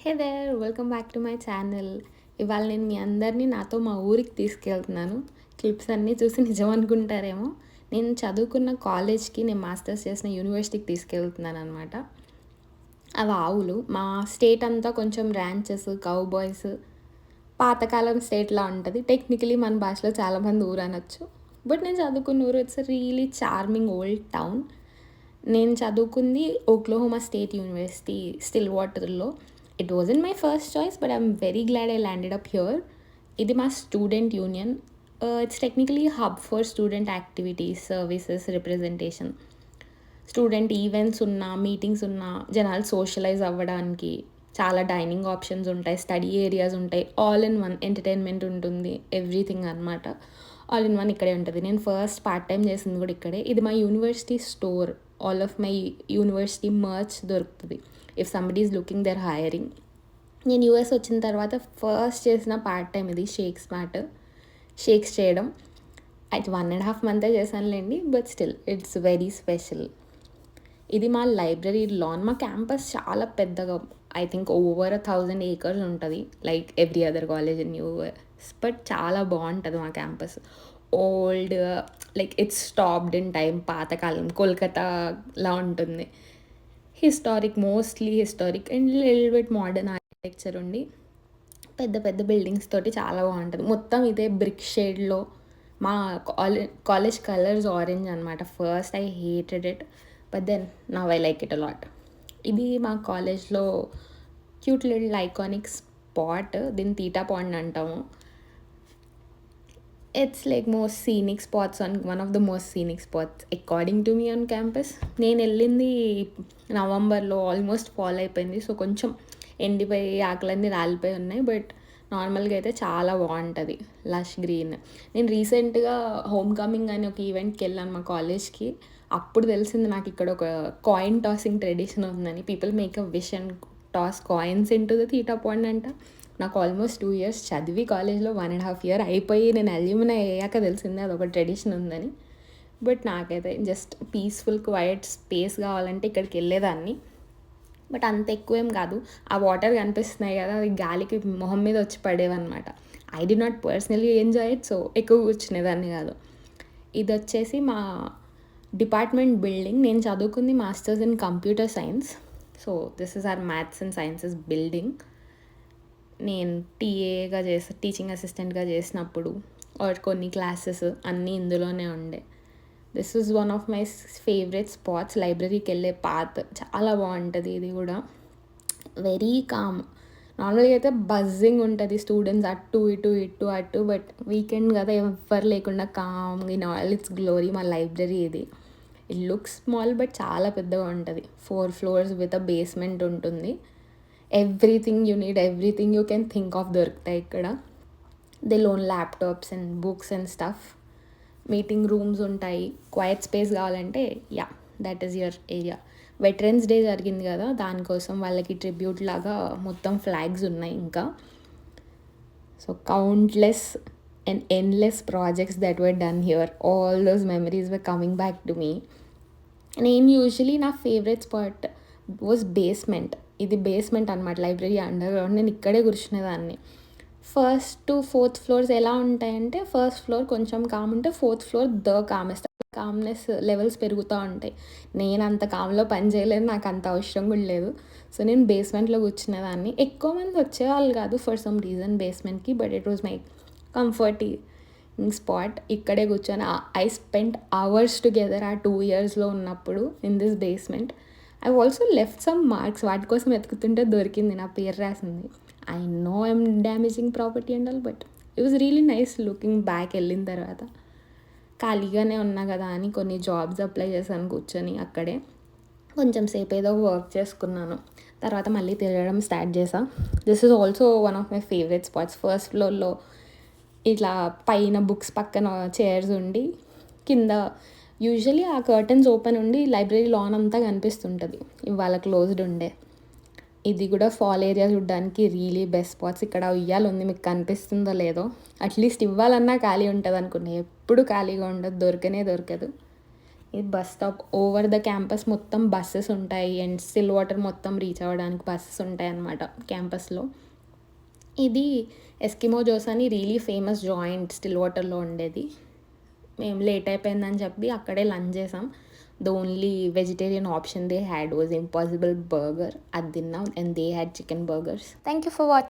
Hey there! Welcome back to my channel. ఇవాళ నేను మీ అందరినీ నాతో మా ఊరికి తీసుకెళ్తున్నాను. క్లిప్స్ అన్నీ చూసి నిజం అనుకుంటారేమో. నేను చదువుకున్న కాలేజ్‌కి, నేను మాస్టర్స్ చేసిన యూనివర్సిటీకి తీసుకెళ్తున్నాననమాట. అవి ఆవులు. మా స్టేట్ అంతా కొంచెం ర్యాంచెస్, కౌబాయ్స్, పాతకాలం స్టేట్‌లా ఉంటది. టెక్నికలీ మన భాషలో చాలామంది ఊరనొచ్చు. బట్ నేను చదువుకున్న ఊరు it's really charming old town. నేను చదువుకుంది ఓక్లహోమా స్టేట్ యూనివర్సిటీ స్టిల్ వాటర్‌లో. It wasn't my first choice but I'm very glad I landed up here. ఇది మా student union. It's technically hub for student activities, services, representation. Student events ఉన్నా, meetings ఉన్నా, జనాలు socialise అవ్వడానికి చాలా dining options ఉంటాయి, study areas ఉంటాయి, all in one entertainment ఉంటుంది, ఎవ్రీథింగ్ అనమాట. ఆల్ ఇన్ వన్ ఇక్కడే ఉంటుంది. నేను ఫస్ట్ పార్ట్ టైం చేసింది కూడా ఇక్కడే. ఇది మా university store. All of my university merch దొరుకుతుంది. If somebody is looking there hiring. నేను యూఎస్ వచ్చిన తర్వాత ఫస్ట్ చేసిన పార్ట్ టైం ఇది షేక్స్ చేయడం. అయితే 1.5 మంతే చేశానులేండి, but still it's very special. ఇది మా లైబ్రరీ లాన్. మా క్యాంపస్ చాలా పెద్దగా, ఐ థింక్ ఓవర్ 1000 acres ఉంటుంది, like every other college in US. But చాలా బాగుంటుంది మా campus. Old, like it's stopped in time, పాతకాలం కోల్కతాలా ఉంటుంది. Mostly historic and little bit modern architecture ఉండి పెద్ద పెద్ద బిల్డింగ్స్ తోటి చాలా బాగుంటుంది. మొత్తం ఇదే బ్రిక్ షేడ్లో. మా కాలేజ్ కలర్స్ ఆరెంజ్ అనమాట. First I hated it, but then now I like it a lot. ఇది మా కాలేజ్లో క్యూట్ లిటిల్ ఐకానిక్ స్పాట్. దీన్ని తీటా పాండ్ అంటాము. It's like most scenic spots one of the most scenic spots according to me on campus. నేను వెళ్ళింది నవంబర్లో, almost fall అయిపోయింది. So కొంచెం ఎండిపోయి ఆకులన్నీ రాలిపోయి ఉన్నాయి. బట్ నార్మల్గా అయితే చాలా బాగుంటుంది, లష్ గ్రీన్. నేను రీసెంట్గా హోమ్ కమింగ్ అని ఒక ఈవెంట్కి వెళ్ళాను మా కాలేజ్కి. అప్పుడు తెలిసింది నాకు ఇక్కడ ఒక కాయిన్ టాసింగ్ ట్రెడిషన్ ఉందని. People make a wish and toss coins into the Theta pond అంట. నాకు ఆల్మోస్ట్ 2 years చదివి కాలేజ్లో 1.5 year అయిపోయి నేను అల్యూమినై అయ్యాక తెలిసిందే అదొక ట్రెడిషన్ ఉందని. బట్ నాకైతే జస్ట్ పీస్ఫుల్ క్వైట్ స్పేస్ కావాలంటే ఇక్కడికి వెళ్ళేదాన్ని. బట్ అంత ఎక్కువేం కాదు. ఆ వాటర్ కనిపిస్తున్నాయి కదా, అది గాలికి మొహం మీద వచ్చి పడేవన్నమాట. I did not personally enjoy it, so ఎక్కువ కూర్చునేదాన్ని కాదు. ఇది వచ్చేసి మా డిపార్ట్మెంట్ బిల్డింగ్. నేను చదువుకుంది masters in computer science. So this is our maths and sciences building. నేను టీచింగ్ అసిస్టెంట్గా చేసినప్పుడు కొన్ని క్లాసెస్ అన్నీ ఇందులోనే ఉండే. This is one of my favourite spots. లైబ్రరీకి వెళ్ళే పాత్ చాలా బాగుంటుంది. ఇది కూడా వెరీ కామ్. నార్మల్గా అయితే బజ్జింగ్ ఉంటుంది, స్టూడెంట్స్ అటు ఇటు. బట్ వీకెండ్ కదా, ఎవ్వరు లేకుండా calm in all its glory మా లైబ్రరీ ఇది. ఇట్ లుక్స్ స్మాల్ బట్ చాలా పెద్దగా ఉంటుంది. 4 floors విత్ అ బేస్మెంట్ ఉంటుంది. Everything you need, everything you can think of దొరుకుతాయి ఇక్కడ. They loan laptops and books and stuff. Meeting rooms ఉంటాయి. Quiet space కావాలంటే that is your area. Veterans day జరిగింది కదా, దానికోసం వాళ్ళకి ట్రిబ్యూట్ లాగా మొత్తం ఫ్లాగ్స్ ఉన్నాయి. ఇంకా so countless and endless projects that were done here. All those memories were coming back to me. నేను యూజువలీ నా ఫేవరెట్ స్పాట్ వాజ్ బేస్మెంట్. ఇది బేస్మెంట్ అనమాట, లైబ్రరీ అండర్ గ్రౌండ్. నేను ఇక్కడే కూర్చునేదాన్ని. 1st to 4th floors ఎలా ఉంటాయంటే, 1st floor కొంచెం com ఉంటే 4th floor కామ్నెస్ లెవెల్స్ పెరుగుతూ ఉంటాయి. నేను అంత కామ్లో పని చేయలేదు, నాకు అంత అవసరం కూడా లేదు. సో నేను బేస్మెంట్లో కూర్చునేదాన్ని. ఎక్కువ మంది వచ్చేవాళ్ళు కాదు ఫర్ సమ్ రీజన్ బేస్మెంట్కి, but it was my comforting spot. ఇక్కడే కూర్చొని ఐ స్పెంట్ అవర్స్ టుగెదర్ ఆ 2 yearsలో ఉన్నప్పుడు in this basement. I also left some marks. వాటి కోసం వెతుకుతుంటే దొరికింది, నా పేరు రాసింది. I know I'm damaging property and all, but it was really nice looking back. వెళ్ళిన తర్వాత ఖాళీగానే ఉన్నా కదా అని కొన్ని జాబ్స్ అప్లై చేశాను కూర్చొని అక్కడే. కొంచెం సేపు ఏదో వర్క్ చేసుకున్నాను. తర్వాత మళ్ళీ తిరగడం స్టార్ట్ చేసా. This is also one of my favourite spots. 1st floorలో ఇట్లా పైన బుక్స్ పక్కన చైర్స్ ఉండి, కింద యూజువలీ ఆ కర్టన్స్ ఓపెన్ ఉండి లైబ్రరీ లాన్ అంతా కనిపిస్తుంటుంది. ఇవాళ క్లోజ్డ్ ఉండే. ఇది కూడా ఫాల్ ఏరియా చూడడానికి రియలీ బెస్ట్ స్పాట్స్. ఇక్కడ ఉయ్యాల ఉంది, మీకు కనిపిస్తుందో లేదో. అట్లీస్ట్ ఇవ్వాలన్నా ఖాళీ ఉంటుంది అనుకున్నా, ఎప్పుడు ఖాళీగా ఉండదు, దొరకదు. ఇది bus stop. Over the campus మొత్తం బస్సెస్ ఉంటాయి అండ్ స్టిల్ వాటర్ మొత్తం రీచ్ అవ్వడానికి బస్సెస్ ఉంటాయన్నమాట క్యాంపస్లో. ఇది ఎస్కిమో జోస్ అని రియలీ ఫేమస్ జాయింట్ స్టిల్ వాటర్లో ఉండేది. మేము లేట్ అయిపోయిందని చెప్పి అక్కడే లంచ్ చేసాం. The only vegetarian option they had was impossible burger. అది తిన్నాం and they had chicken burgers. Thank you for watching.